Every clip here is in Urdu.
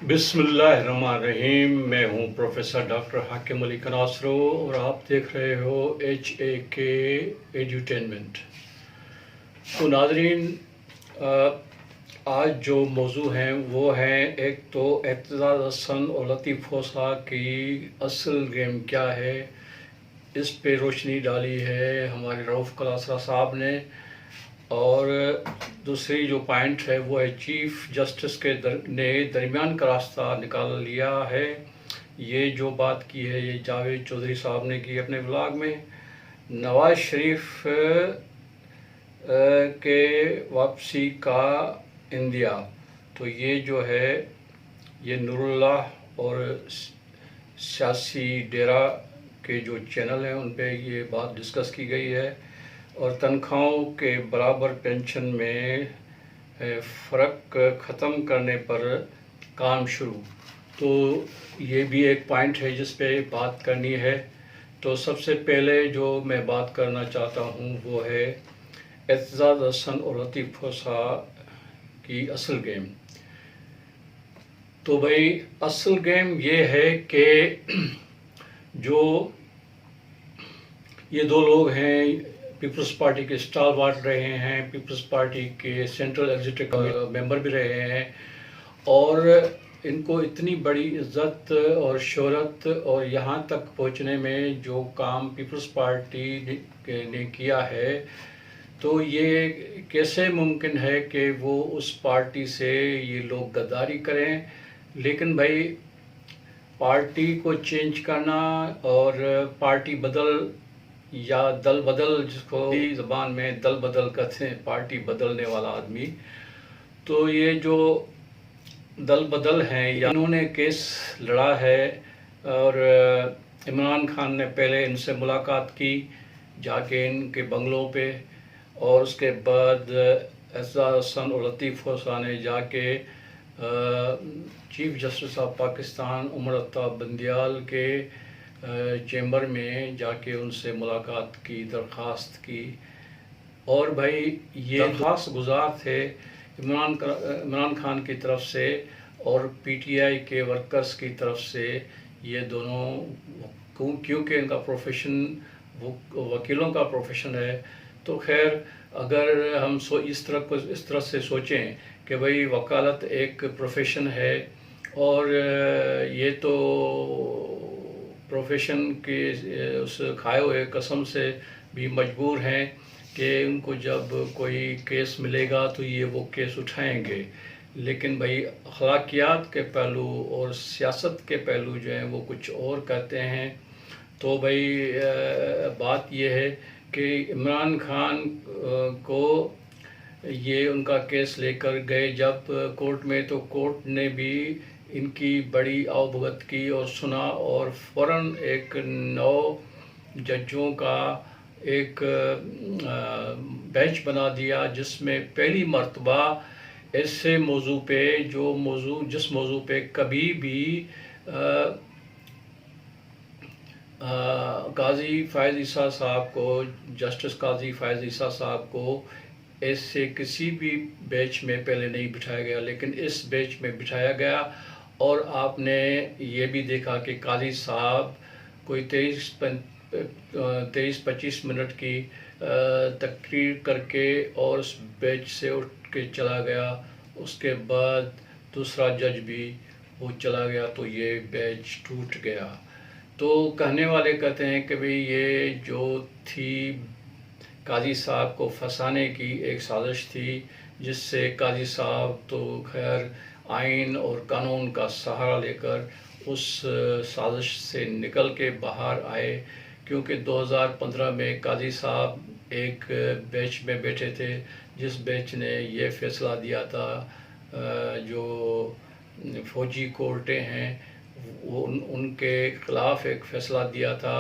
بسم اللہ الرحمن الرحیم. میں ہوں پروفیسر ڈاکٹر حاکم علی کناسرو اور آپ دیکھ رہے ہو HAK ایڈیوٹینمنٹ. تو ناظرین، آج جو موضوع ہیں وہ ہیں، ایک تو اعتزاز احسن اور لطیف خوسا کی اصل گیم کیا ہے، اس پہ روشنی ڈالی ہے ہمارے رؤف کلاسرا صاحب نے. اور دوسری جو پوائنٹ ہے وہ ہے چیف جسٹس کے نے درمیان کا راستہ نکال لیا ہے. یہ جو بات کی ہے یہ جاوید چودھری صاحب نے کی اپنے بلاگ میں. نواز شریف کے واپسی کا اندیا، تو یہ جو ہے یہ نور اللہ اور سیاسی ڈیرا کے جو چینل ہیں ان پہ یہ بات ڈسکس کی گئی ہے. اور تنخواہوں کے برابر پینشن میں فرق ختم کرنے پر کام شروع. تو یہ بھی ایک پوائنٹ ہے جس پہ بات کرنی ہے. تو سب سے پہلے جو میں بات کرنا چاہتا ہوں وہ ہے اعتزاز احسن اور لطیف خوسا کی اصل گیم. تو بھائی اصل گیم یہ ہے کہ جو یہ دو لوگ ہیں، پیپلز پارٹی کے اسٹار واٹ رہے ہیں، پیپلز پارٹی کے سینٹرل ایگزیکٹو ممبر بھی رہے ہیں، اور ان کو اتنی بڑی عزت اور شہرت اور یہاں تک پہنچنے میں جو کام پیپلز پارٹی نے کیا ہے، تو یہ کیسے ممکن ہے کہ وہ اس پارٹی سے یہ لوگ غداری کریں. لیکن بھائی پارٹی کو چینج کرنا اور پارٹی بدل یا دل بدل، جس کو زبان میں دل بدل کہتے ہیں، پارٹی بدلنے والا آدمی، تو یہ جو دل بدل ہیں یا انہوں نے کیس لڑا ہے. اور عمران خان نے پہلے ان سے ملاقات کی جا کے ان کے بنگلوں پہ، اور اس کے بعد اعتزاز احسن اور لطیف خوسا نے جا کے چیف جسٹس آف پاکستان عمر الطاف بندیال کے چیمبر میں جا کے ان سے ملاقات کی، درخواست کی. اور بھائی یہ درخواست گزار تھے عمران خان کی طرف سے اور PTI کے ورکرز کی طرف سے. یہ دونوں کیونکہ ان کا پروفیشن وکیلوں کا پروفیشن ہے، تو خیر اگر ہم اس طرح سے سوچیں کہ بھائی وکالت ایک پروفیشن ہے، اور یہ تو پروفیشن کے اس کھائے ہوئے قسم سے بھی مجبور ہیں کہ ان کو جب کوئی کیس ملے گا تو یہ وہ کیس اٹھائیں گے. لیکن بھائی اخلاقیات کے پہلو اور سیاست کے پہلو جو ہیں وہ کچھ اور کہتے ہیں. تو بھائی بات یہ ہے کہ عمران خان کو یہ ان کا کیس لے کر گئے جب کورٹ میں، تو کورٹ نے بھی ان کی بڑی آؤ بھگت کی اور سنا، اور فوراً ایک 9 ججوں کا ایک بینچ بنا دیا، جس میں پہلی مرتبہ ایسے موضوع پہ جس موضوع پہ کبھی بھی قاضی فائز عیسیٰ صاحب کو، جسٹس قاضی فائز عیسیٰ صاحب کو ایسے کسی بھی بیچ میں پہلے نہیں بٹھایا گیا، لیکن اس بیچ میں بٹھایا گیا. اور آپ نے یہ بھی دیکھا کہ قاضی صاحب کوئی 23-25 منٹ کی تقریر کر کے اور اس بیچ سے اٹھ کے چلا گیا. اس کے بعد دوسرا جج بھی وہ چلا گیا، تو یہ بیچ ٹوٹ گیا. تو کہنے والے کہتے ہیں کہ بھئی یہ جو تھی قاضی صاحب کو پھنسانے کی ایک سازش تھی، جس سے قاضی صاحب تو خیر آئین اور قانون کا سہارا لے کر اس سازش سے نکل کے باہر آئے. کیونکہ 2015 میں قاضی صاحب ایک بیچ میں بیٹھے تھے جس بیچ نے یہ فیصلہ دیا تھا، جو فوجی کورٹیں ہیں ان کے خلاف ایک فیصلہ دیا تھا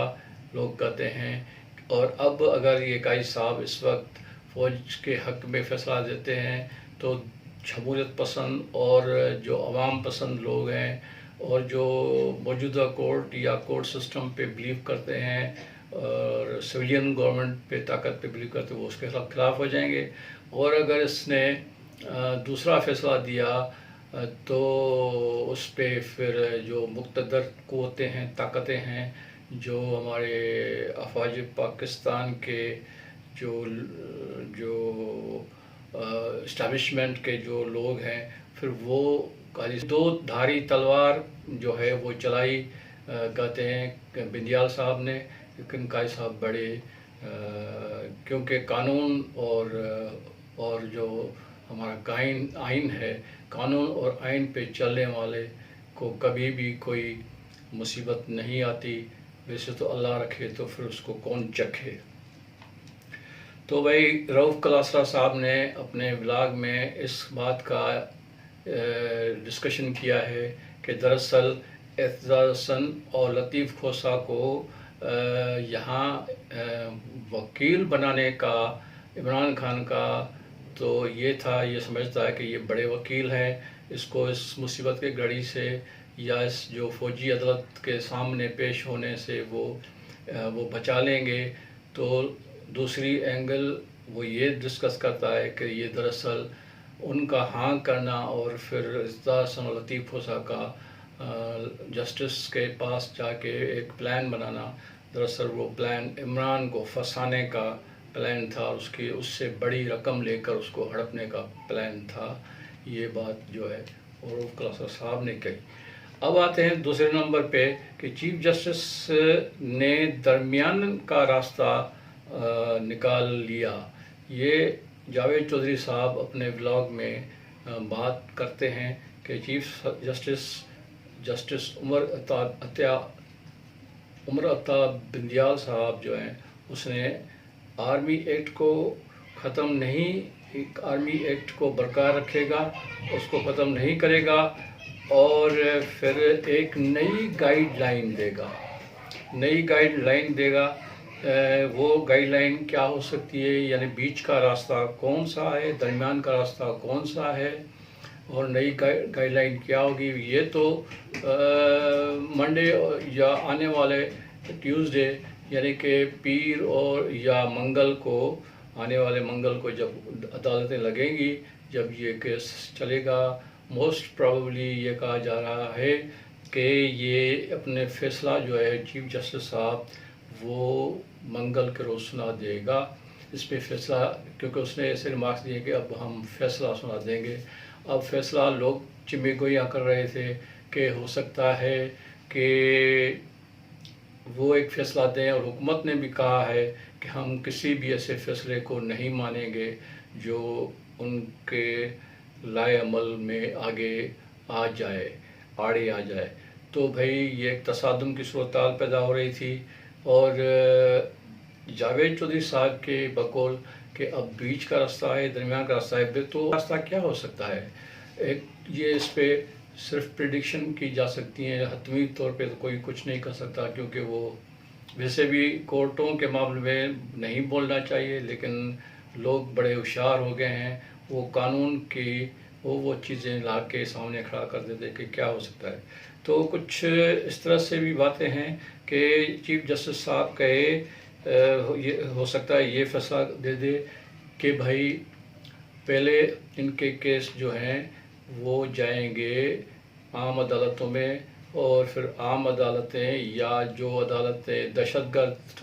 لوگ کہتے ہیں. اور اب اگر یہ قاضی صاحب اس وقت فوج کے حق میں فیصلہ دیتے ہیں تو جمہوریت پسند اور جو عوام پسند لوگ ہیں اور جو موجودہ کورٹ یا کورٹ سسٹم پہ بلیو کرتے ہیں اور سویلین گورنمنٹ پہ طاقت پہ بلیو کرتے ہیں، وہ اس کے خلاف ہو جائیں گے. اور اگر اس نے دوسرا فیصلہ دیا تو اس پہ پھر جو مقتدر قوتیں ہیں، طاقتیں ہیں، جو ہمارے افواج پاکستان کے جو جو اسٹیبلشمنٹ کے جو لوگ ہیں، پھر وہ دو دھاری تلوار جو ہے وہ چلائی، کہتے ہیں کہ بندیال صاحب نے، لیکن قائد صاحب بڑے کیونکہ قانون اور جو ہمارا آئین ہے، قانون اور آئین پہ چلنے والے کو کبھی بھی کوئی مصیبت نہیں آتی، ویسے تو اللہ رکھے تو پھر اس کو کون چکھے۔ تو بھائی رؤف کلاسرا صاحب نے اپنے بلاگ میں اس بات کا ڈسکشن کیا ہے کہ دراصل اعتزاز حسن اور لطیف کھوسہ کو یہاں وکیل بنانے کا عمران خان کا تو یہ تھا، یہ سمجھتا ہے کہ یہ بڑے وکیل ہیں، اس کو اس مصیبت کے گھڑی سے یا اس جو فوجی عدالت کے سامنے پیش ہونے سے وہ بچا لیں گے۔ تو دوسری اینگل وہ یہ ڈسکس کرتا ہے کہ یہ دراصل ان کا ہاں کرنا اور پھر اعتزاز حسن اور لطیف کھوسہ کا جسٹس کے پاس جا کے ایک پلان بنانا، دراصل وہ پلان عمران کو پھنسانے کا پلان تھا، اس سے بڑی رقم لے کر اس کو ہڑپنے کا پلان تھا۔ یہ بات جو ہے رؤف کلاسرا صاحب نے کہی۔ اب آتے ہیں دوسرے نمبر پہ کہ چیف جسٹس نے درمیان کا راستہ نکال لیا۔ یہ جاوید چودھری صاحب اپنے بلاگ میں بات کرتے ہیں کہ چیف جسٹس عمر عطا بندیال صاحب جو ہیں، اس نے آرمی ایکٹ کو ختم نہیں، آرمی ایکٹ کو برقرار رکھے گا، اس کو ختم نہیں کرے گا، اور پھر ایک نئی گائیڈ لائن دے گا۔ وہ گائیڈ لائن کیا ہو سکتی ہے، یعنی بیچ کا راستہ کون سا ہے، درمیان کا راستہ کون سا ہے، اور نئی گائیڈ لائن کیا ہوگی، یہ تو منڈے یا آنے والے ٹیوزڈے یعنی کہ پیر اور یا آنے والے منگل کو جب عدالتیں لگیں گی، جب یہ کیس چلے گا، موسٹ پروبیبلی یہ کہا جا رہا ہے کہ یہ اپنے فیصلہ جو ہے چیف جسٹس صاحب وہ منگل کے روز سنا دے گا۔ اس پہ فیصلہ، کیونکہ اس نے ایسے ریمارکس دیے کہ اب ہم فیصلہ سنا دیں گے۔ اب فیصلہ لوگ چمے گوئیاں کر رہے تھے کہ ہو سکتا ہے کہ وہ ایک فیصلہ دیں، اور حکومت نے بھی کہا ہے کہ ہم کسی بھی ایسے فیصلے کو نہیں مانیں گے جو ان کے لائے عمل میں آگے آ جائے۔ تو بھائی یہ ایک تصادم کی صورتحال پیدا ہو رہی تھی، اور جاوید چودھری صاحب کے بقول کہ اب بیچ کا راستہ ہے، درمیان کا راستہ ہے، تو راستہ کیا ہو سکتا ہے؟ یہ اس پہ صرف پریڈکشن کی جا سکتی ہیں، حتمی طور پہ تو کوئی کچھ نہیں کر سکتا، کیونکہ وہ ویسے بھی کورٹوں کے معاملے میں نہیں بولنا چاہیے، لیکن لوگ بڑے ہوشیار ہو گئے ہیں، وہ قانون کی وہ چیزیں لا کے سامنے کھڑا کر دیتے کہ کیا ہو سکتا ہے۔ تو کچھ اس طرح سے بھی باتیں ہیں کہ چیف جسٹس صاحب کہے ہو سکتا ہے یہ فیصلہ دے دے کہ بھائی پہلے ان کے کیس جو ہیں وہ جائیں گے عام عدالتوں میں، اور پھر عام عدالتیں یا جو عدالتیں دہشت گرد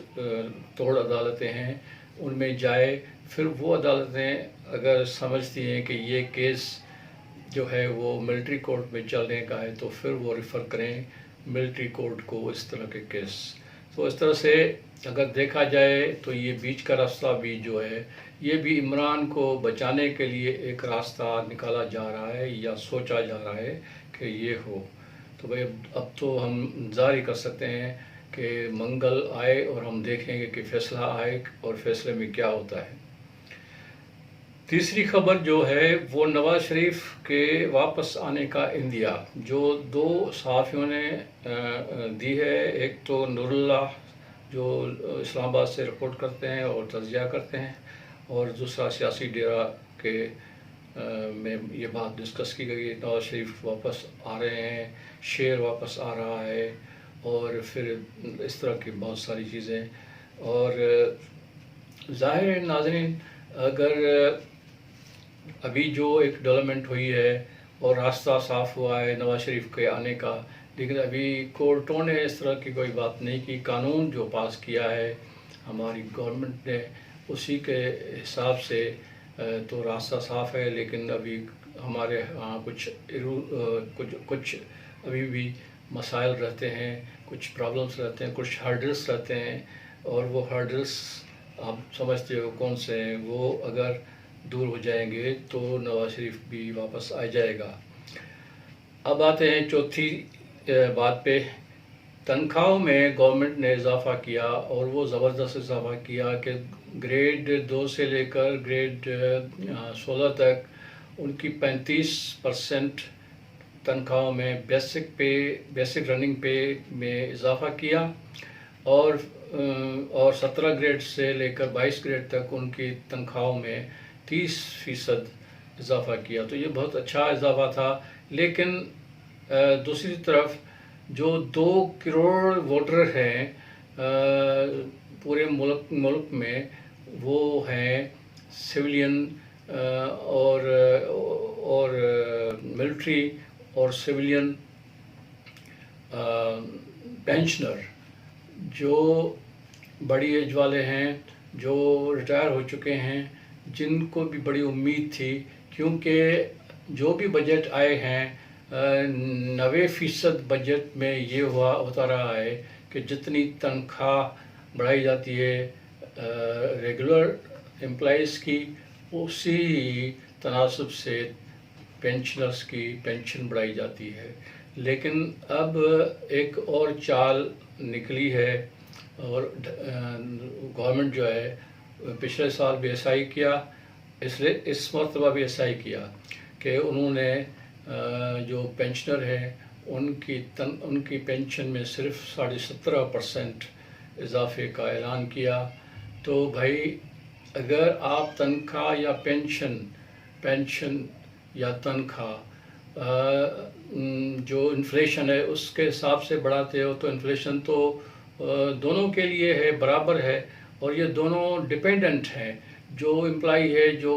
توڑ عدالتیں ہیں ان میں جائے، پھر وہ عدالتیں اگر سمجھتی ہیں کہ یہ کیس جو ہے وہ ملٹری کورٹ میں چلنے کا ہے تو پھر وہ ریفر کریں ملٹری کورٹ کو اس طرح کے کیس۔ تو اس طرح سے اگر دیکھا جائے تو یہ بیچ کا راستہ بھی جو ہے یہ بھی عمران کو بچانے کے لیے ایک راستہ نکالا جا رہا ہے یا سوچا جا رہا ہے کہ یہ ہو۔ تو بھائی اب تو ہم انتظار ہی کر سکتے ہیں کہ منگل آئے اور ہم دیکھیں گے کہ فیصلہ آئے اور فیصلے میں کیا ہوتا ہے۔ تیسری خبر جو ہے وہ نواز شریف کے واپس آنے کا اندیا، جو دو صحافیوں نے دی ہے، ایک تو نور اللہ جو اسلام آباد سے رپورٹ کرتے ہیں اور تجزیہ کرتے ہیں، اور دوسرا سیاسی ڈیرا کے میں یہ بات ڈسکس کی گئی، نواز شریف واپس آ رہے ہیں، شیر واپس آ رہا ہے، اور پھر اس طرح کی بہت ساری چیزیں۔ اور ظاہر ہے ناظرین، اگر ابھی جو ایک ڈیولپمنٹ ہوئی ہے اور راستہ صاف ہوا ہے نواز شریف کے آنے کا، لیکن ابھی کورٹوں نے اس طرح کی کوئی بات نہیں کی۔ قانون جو پاس کیا ہے ہماری گورنمنٹ نے، اسی کے حساب سے تو راستہ صاف ہے، لیکن ابھی ہمارے ہاں کچھ ابھی بھی مسائل رہتے ہیں، کچھ پرابلمس رہتے ہیں، کچھ ہرڈلس رہتے ہیں، اور وہ ہرڈلس آپ سمجھتے ہو کون سے ہیں۔ وہ اگر دور ہو جائیں گے تو نواز شریف بھی واپس آ جائے گا۔ اب آتے ہیں چوتھی بات پہ۔ تنخواہوں میں گورنمنٹ نے اضافہ کیا، اور وہ زبردست اضافہ کیا کہ گریڈ 2 سے لے کر گریڈ 16 تک ان کی 35% تنخواہوں میں بیسک رننگ پے میں اضافہ کیا، اور 17 گریڈ سے لے کر 22 گریڈ تک ان کی تنخواہوں میں 30% اضافہ کیا۔ تو یہ بہت اچھا اضافہ تھا، لیکن دوسری طرف جو 2 کروڑ ووٹر ہیں پورے ملک میں، وہ ہیں سویلین اور ملٹری اور سویلین پینشنر، جو بڑی ایج والے ہیں، جو ریٹائر ہو چکے ہیں، جن کو بھی بڑی امید تھی، کیونکہ جو بھی بجٹ آئے ہیں 90% بجٹ میں یہ ہوتا رہا ہے کہ جتنی تنخواہ بڑھائی جاتی ہے ریگولر امپلائیز کی، اسی تناسب سے پینشنرز کی پینشن بڑھائی جاتی ہے۔ لیکن اب ایک اور چال نکلی ہے، اور گورنمنٹ جو ہے پچھلے سال بھی ایسا ہی کیا، اس مرتبہ بھی ایسا ہی کیا کہ انہوں نے جو پینشنر ہیں ان کی پینشن میں صرف 17.5% اضافے کا اعلان کیا۔ تو بھائی اگر آپ تنخواہ یا پینشن یا تنخواہ جو انفلیشن ہے اس کے حساب سے بڑھاتے ہو، تو انفلیشن تو دونوں کے لیے ہے، برابر ہے، اور یہ دونوں ڈیپینڈنٹ ہیں۔ جو امپلائی ہے جو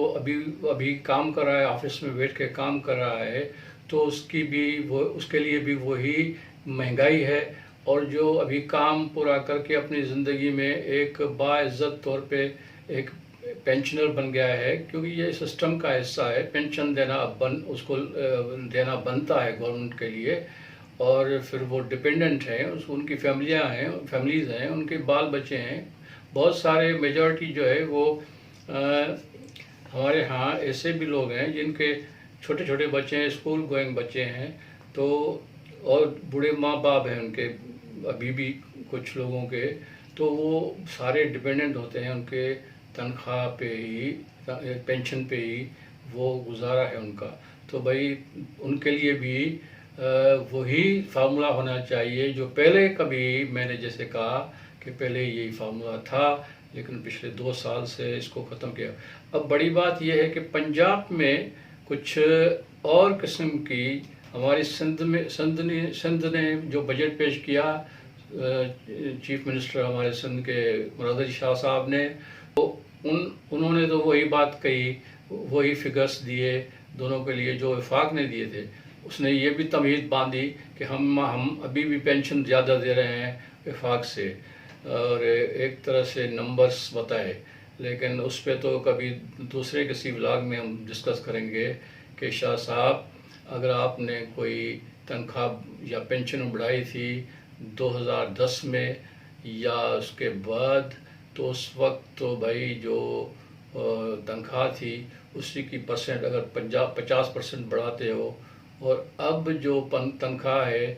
ابھی کام کر رہا ہے، آفس میں بیٹھ کے کام کر رہا ہے، تو اس کے لیے بھی وہی مہنگائی ہے، اور جو ابھی کام پورا کر کے اپنی زندگی میں ایک باعزت طور پہ ایک پینشنر بن گیا ہے، کیونکہ یہ سسٹم کا حصہ ہے، پینشن اس کو دینا بنتا ہے گورنمنٹ کے لیے، اور پھر وہ ڈیپینڈنٹ ہیں، ان کی فیملیز ہیں، ان کے بال بچے ہیں۔ بہت سارے میجورٹی جو ہے وہ ہمارے ہاں ایسے بھی لوگ ہیں جن کے چھوٹے چھوٹے بچے ہیں، اسکول گوئنگ بچے ہیں، تو اور بوڑھے ماں باپ ہیں ان کے، ابھی بھی کچھ لوگوں کے، تو وہ سارے ڈیپینڈنٹ ہوتے ہیں ان کے تنخواہ پہ ہی، پینشن پہ ہی وہ گزارا ہے ان کا۔ تو بھائی ان کے لیے بھی وہی فارمولا ہونا چاہیے جو پہلے کبھی میں نے جیسے کہا کہ پہلے یہی فارمولا تھا، لیکن پچھلے 2 سال سے اس کو ختم کیا۔ اب بڑی بات یہ ہے کہ پنجاب میں کچھ اور قسم کی، ہماری سندھ نے جو بجٹ پیش کیا، چیف منسٹر ہمارے سندھ کے مراد علی شاہ صاحب نے، انہوں نے تو وہی بات کہی، وہی فگرس دیے دونوں کے لیے جو وفاق نے دیے تھے۔ اس نے یہ بھی تمہید باندھی کہ ہم ابھی بھی پینشن زیادہ دے رہے ہیں وفاق سے، اور ایک طرح سے نمبرز بتائے، لیکن اس پہ تو کبھی دوسرے کسی ولاگ میں ہم ڈسکس کریں گے کہ شاہ صاحب اگر آپ نے کوئی تنخواہ یا پینشن بڑھائی تھی 2010 میں یا اس کے بعد، تو اس وقت تو بھائی جو تنخواہ تھی اسی کی پرسنٹ اگر 50% بڑھاتے ہو، اور اب جو تنخواہ ہے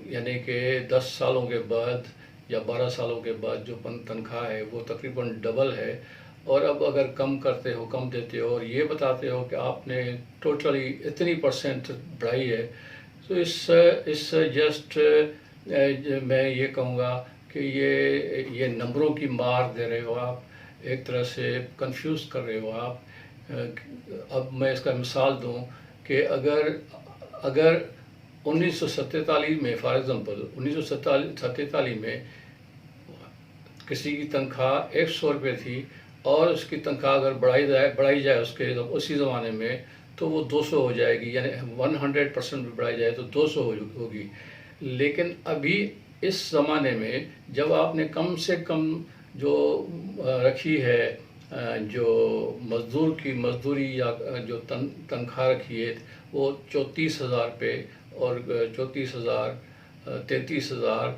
یعنی کہ 10 سالوں کے بعد یا 12 سالوں کے بعد جو تنخواہ ہے وہ تقریباً ڈبل ہے، اور اب اگر کم کرتے ہو، کم دیتے ہو، اور یہ بتاتے ہو کہ آپ نے ٹوٹلی اتنی % بڑھائی ہے، تو اس جسٹ میں یہ کہوں گا کہ یہ نمبروں کی مار دے رہے ہو آپ، ایک طرح سے کنفیوز کر رہے ہو آپ۔ اب میں اس کا مثال دوں کہ اگر 1947 میں فار ایگزامپل 1947 میں کسی کی تنخواہ 100 روپے تھی، اور اس کی تنخواہ اگر بڑھائی جائے اسی زمانے میں، تو وہ 200 ہو جائے گی، یعنی 100% بھی بڑھائی جائے تو 200 ہوگی. لیکن ابھی اس زمانے میں جب آپ نے کم سے کم جو رکھی ہے جو مزدور کی مزدوری یا جو تنخواہ رکھی ہے وہ 34,000 پہ، اور 34,000 33,000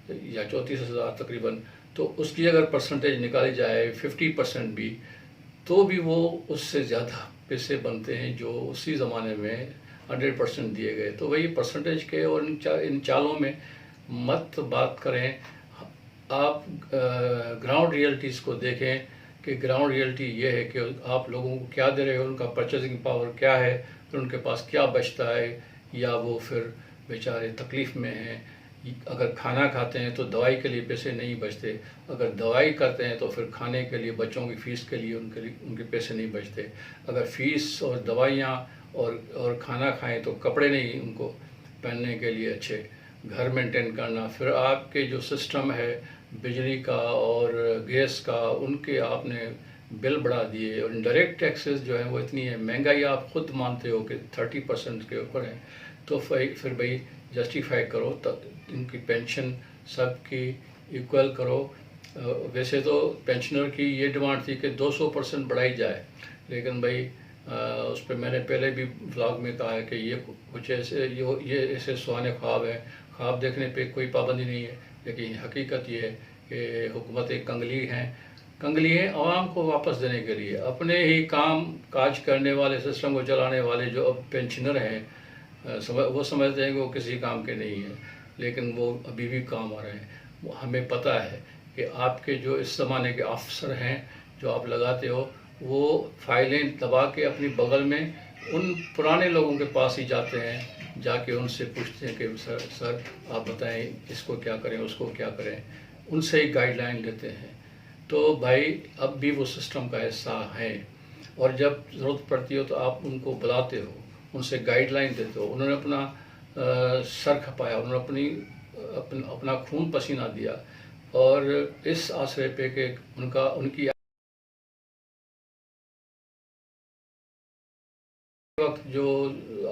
یا 34,000 تقریباً، تو اس کی اگر پرسنٹیج نکالی جائے 50% بھی، تو بھی وہ اس سے زیادہ پیسے بنتے ہیں جو اسی زمانے میں 100% دیے گئے. تو وہی پرسنٹیج کے اور ان چالوں میں مت بات کریں. آپ گراؤنڈ ریئلٹیز کو دیکھیں کہ گراؤنڈ ریئلٹی یہ ہے کہ آپ لوگوں کو کیا دے رہے ہو، ان کا پرچیزنگ پاور کیا ہے، پھر ان کے پاس کیا بچتا ہے، یا وہ پھر بیچارے تکلیف میں ہیں. اگر کھانا کھاتے ہیں تو دوائی کے لیے پیسے نہیں بچتے، اگر دوائی کرتے ہیں تو پھر کھانے کے لیے بچوں کی فیس کے لیے ان کے پیسے نہیں بچتے. اگر فیس اور دوائیاں اور کھانا کھائیں تو کپڑے نہیں ان کو پہننے کے لیے اچھے، گھر مینٹین کرنا. پھر آپ کے جو سسٹم ہے بجلی کا اور گیس کا، ان کے آپ نے بل بڑھا دیے، اور انڈائریکٹ ٹیکسز جو ہیں وہ اتنی ہے، مہنگائی آپ خود مانتے ہو کہ 30% کے اوپر ہے. تو پھر بھائی جسٹیفائی کرو، ان کی پینشن سب کی ایکول کرو. ویسے تو پینشنر کی یہ ڈیمانڈ تھی کہ 200% بڑھائی جائے، لیکن بھائی اس پہ میں نے پہلے بھی ولاگ میں کہا ہے کہ یہ کچھ ایسے سہانے خواب ہیں. خواب دیکھنے پہ کوئی پابندی نہیں ہے، لیکن حقیقت یہ ہے کہ حکومتیں کنگلی ہیں عوام کو واپس دینے کے لیے. اپنے ہی کام کاج کرنے والے، سسٹم کو چلانے والے جو اب پینشنر ہیں، وہ سمجھتے ہیں کہ وہ کسی کام کے نہیں ہیں، لیکن وہ ابھی بھی کام آ رہے ہیں. ہمیں پتہ ہے کہ آپ کے جو اس زمانے کے افسر ہیں جو آپ لگاتے ہو، وہ فائلیں دبا کے اپنی بغل میں ان پرانے لوگوں کے پاس ہی جاتے ہیں، جا کے ان سے پوچھتے ہیں کہ سر آپ بتائیں اس کو کیا کریں، اس کو کیا کریں، ان سے ہی گائیڈ لائن لیتے ہیں. تو بھائی اب بھی وہ سسٹم کا حصہ ہیں، اور جب ضرورت پڑتی ہو تو آپ ان کو بلاتے ہو، ان سے گائیڈ لائن دیتے ہو. انہوں نے اپنا سر کھپایا، انہوں نے اپنا خون پسینہ دیا، اور اس آسرے پہ کہ ان کی وقت جو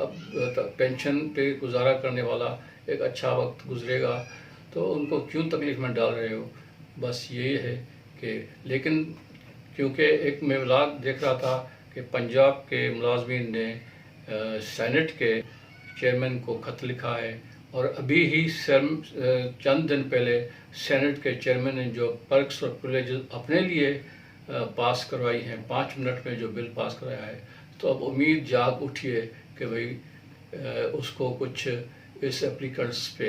اب پینشن پہ گزارا کرنے والا ایک اچھا وقت گزرے گا، تو ان کو کیوں تکلیف میں ڈال رہے ہو؟ بس یہی ہے کہ لیکن کیونکہ ایک میں ولاگ دیکھ رہا تھا کہ پنجاب کے ملازمین نے سینٹ کے چیئرمین کو خط لکھا ہے، اور ابھی ہی چند دن پہلے سینٹ کے چیئرمین نے جو پرکس اور پریولیجز اپنے لیے پاس کروائی ہیں، 5 منٹ میں جو بل پاس کرایا ہے. تو اب امید جاگ اٹھی ہے کہ بھئی اس کو کچھ اس اپلیکنٹس پہ،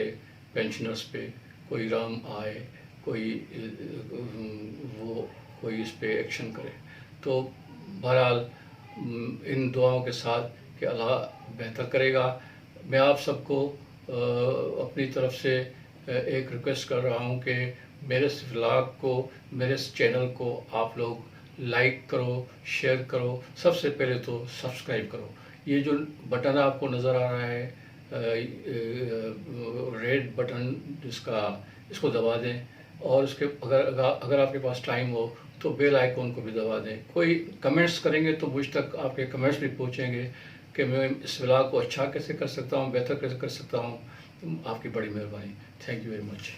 پینشنرز پہ کوئی رام آئے، کوئی اس پہ ایکشن کرے. تو بہرحال ان دعاؤں کے ساتھ کہ اللہ بہتر کرے گا. میں آپ سب کو اپنی طرف سے ایک ریکویسٹ کر رہا ہوں کہ میرے اس ولاگ کو، میرے اس چینل کو آپ لوگ لائک کرو، شیئر کرو، سب سے پہلے تو سبسکرائب کرو. یہ جو بٹن آپ کو نظر آ رہا ہے ریڈ بٹن، اس کو دبا دیں، اور اس کے اگر آپ کے پاس ٹائم ہو تو بیل آئیکن کو بھی دبا دیں. کوئی کمنٹس کریں گے تو مجھ تک آپ کے کمنٹس بھی پہنچیں گے کہ میں اس ولاگ کو اچھا کیسے کر سکتا ہوں، بہتر کیسے کر سکتا ہوں. آپ کی بڑی مہربانی. Thank you very much.